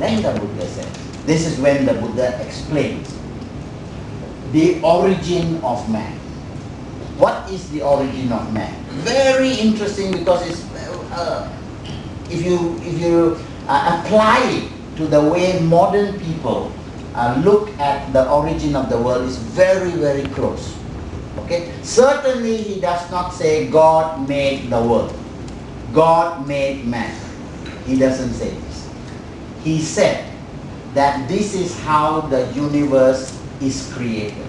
Then the Buddha says, this is when the Buddha explains the origin of man. What is the origin of man? Very interesting, because it's, if you apply it to the way modern people look at the origin of the world, is very, very close. Okay? Certainly he does not say God made the world. God made man. He doesn't say this. He said that this is how the universe is created.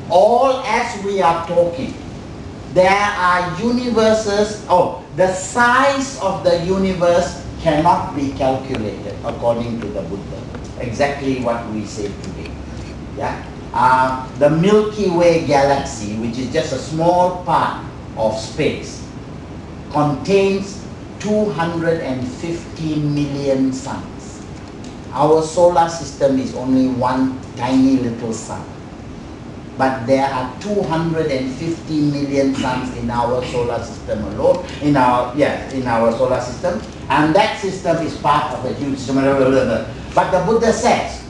All as we are talking, there are universes, the size of the universe cannot be calculated according to the Buddha. Exactly what we say today. Yeah? The Milky Way galaxy, which is just a small part of space, contains 250 million suns. Our solar system is only one tiny little sun. But there are 250 million suns in our solar system alone, in our solar system, and that system is part of a huge system. But the Buddha says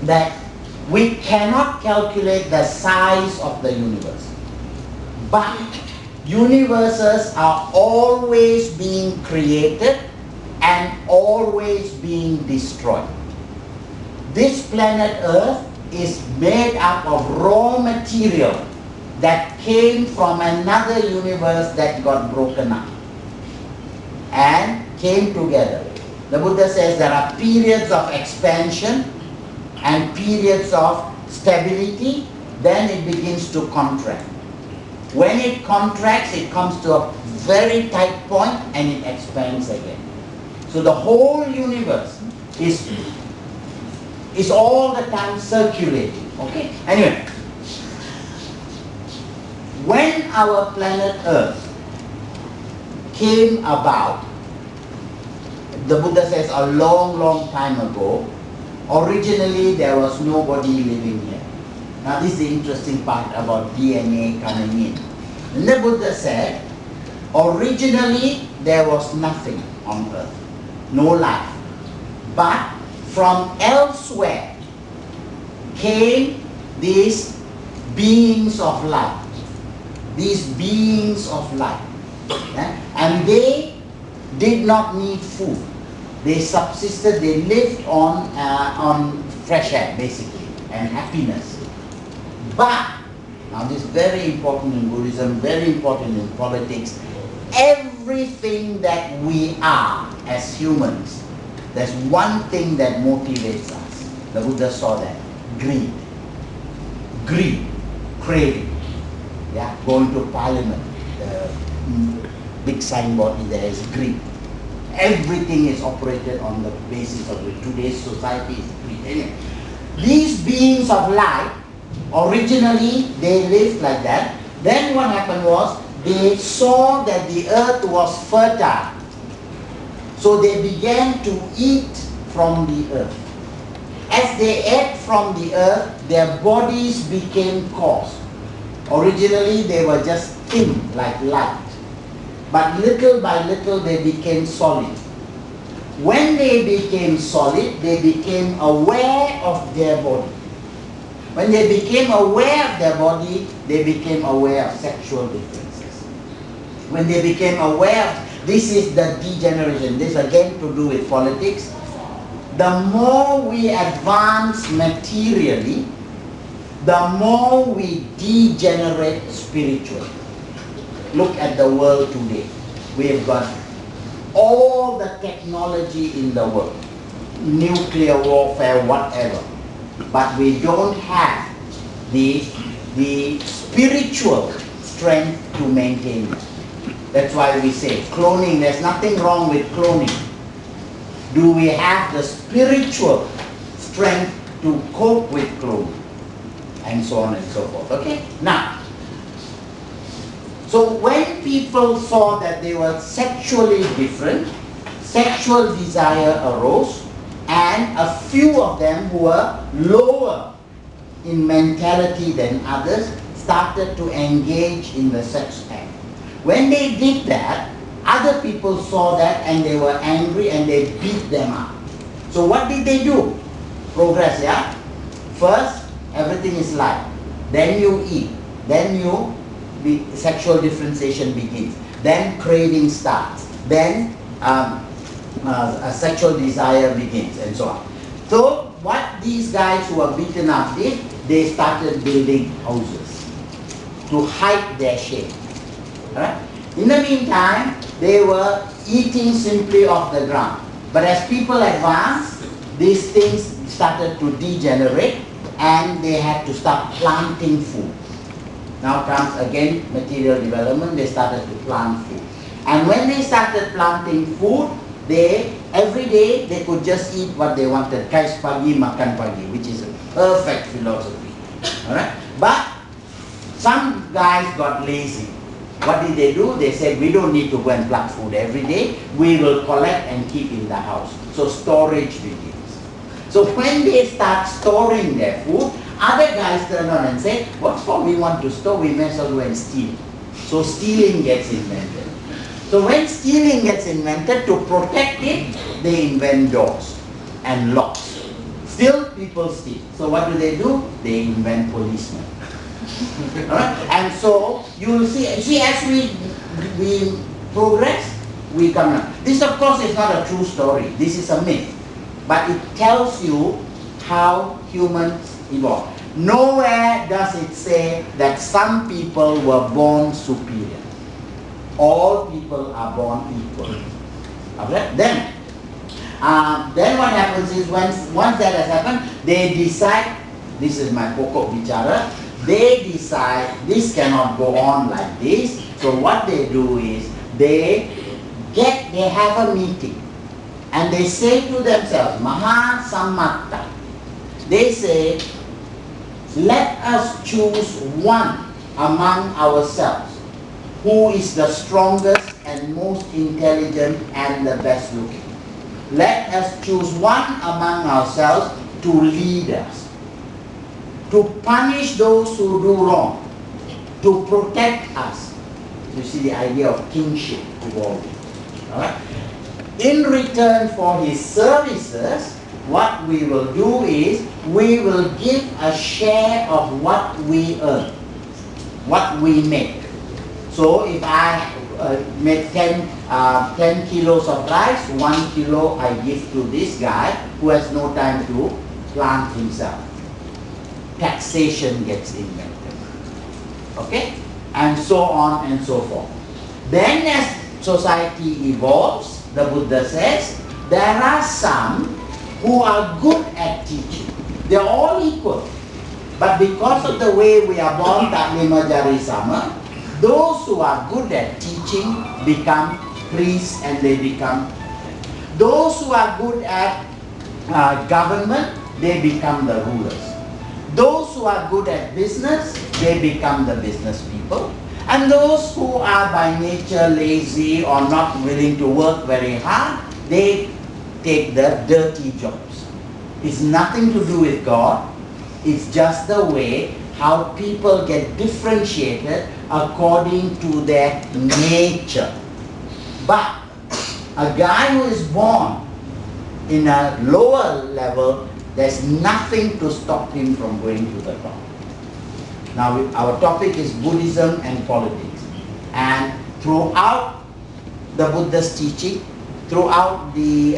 that we cannot calculate the size of the universe. But universes are always being created and always being destroyed. This planet Earth is made up of raw material that came from another universe that got broken up and came together. The Buddha says there are periods of expansion and periods of stability, then it begins to contract. When it contracts, it comes to a very tight point and it expands again. So the whole universe is all the time circulating. Okay? Anyway, when our planet Earth came about, the Buddha says a long, long time ago, originally there was nobody living here. Now this is the interesting part about DNA coming in. And the Buddha said, originally there was nothing on Earth, no life. But from elsewhere came these beings of light. These beings of light. And they did not need food. They subsisted, they lived on fresh air, basically, and happiness. But, now this is very important in Buddhism, very important in politics, everything that we are as humans, there's one thing that motivates us. The Buddha saw that. Greed. Greed. Craving. Yeah, going to parliament. The big signboard there is greed. Everything is operated on the basis of it. Today's society is greed. Anyway, these beings of light, originally they lived like that. Then what happened was, they saw that the earth was fertile. So they began to eat from the earth. As they ate from the earth, their bodies became coarse. Originally they were just thin, like light. But little by little they became solid. When they became solid, they became aware of their body. When they became aware of their body, they became aware of sexual differences. When they became aware of, this is the degeneration. This again to do with politics. The more we advance materially, the more we degenerate spiritually. Look at the world today. We have got all the technology in the world. Nuclear warfare, whatever. But we don't have the spiritual strength to maintain it. That's why we say cloning, there's nothing wrong with cloning. Do we have the spiritual strength to cope with cloning? And so on and so forth. Okay? Now, so when people saw that they were sexually different, sexual desire arose, and a few of them who were lower in mentality than others started to engage in the sex act. When they did that, other people saw that and they were angry and they beat them up. So what did they do? Progress, yeah? First, everything is light. Then you eat. Then sexual differentiation begins. Then craving starts. Then a sexual desire begins, and so on. So what these guys who were beaten up did, they started building houses to hide their shame. Right? In the meantime, they were eating simply off the ground. But as people advanced, these things started to degenerate and they had to start planting food. Now comes again material development, they started to plant food. And when they started planting food, every day they could just eat what they wanted. Kais pagi, makan pagi, which is a perfect philosophy. Alright? But some guys got lazy. What did they do? They said, we don't need to go and pluck food every day. We will collect and keep in the house. So storage begins. So when they start storing their food, other guys turn on and say, what for we want to store? We may as well go and steal. So stealing gets invented. So when stealing gets invented, to protect it, they invent doors and locks. Still people steal. So what do? They invent policemen. Alright? And so you will see as we progress, we come down. This of course is not a true story. This is a myth. But it tells you how humans evolve. Nowhere does it say that some people were born superior. All people are born equal. Okay? Then what happens is once that has happened, they decide, this is my pokok bicara, they decide this cannot go on like this. So what they do is they have a meeting and they say to themselves, Maha Sammatta. They say, let us choose one among ourselves who is the strongest and most intelligent and the best looking. Let us choose one among ourselves to lead us, to punish those who do wrong, to protect us. You see the idea of kingship evolving. Alright? In return for his services, what we will do is we will give a share of what we earn, what we make. So if I make 10 kilos of rice, 1 kilo I give to this guy who has no time to plant himself. Taxation gets invented. Okay? And so on and so forth. Then as society evolves, the Buddha says, there are some who are good at teaching. They are all equal. But because of the way we are born, taklima jari sama, those who are good at teaching become priests and they become. Those who are good at government, they become the rulers. Those who are good at business, they become the business people. And those who are by nature lazy or not willing to work very hard, they take the dirty jobs. It's nothing to do with God. It's just the way how people get differentiated according to their nature. But a guy who is born in a lower level, there's nothing to stop him from going to the top. Now our topic is Buddhism and politics. And throughout the Buddha's teaching, throughout the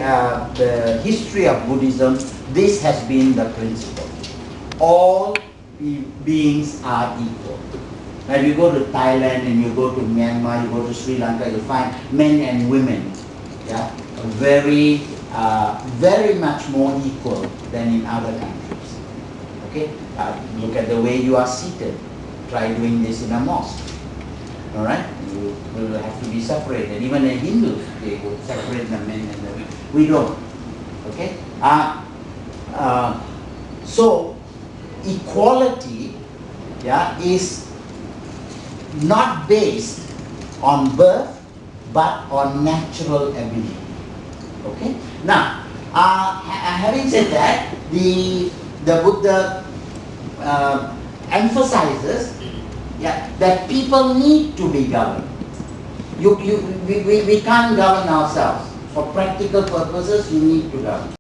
history of Buddhism, this has been the principle. All beings are equal. Now you go to Thailand and you go to Myanmar, you go to Sri Lanka, you find men and women, yeah, very much more equal than in other countries. Okay, look at the way you are seated. Try doing this in a mosque. All right, you will have to be separated. Even in Hindus, they would separate the men and the women. We don't. Okay, so equality, yeah, is not based on birth but on natural ability. Okay. Now, having said that, the Buddha emphasizes, yeah, that people need to be governed. We can't govern ourselves. For practical purposes, you need to govern.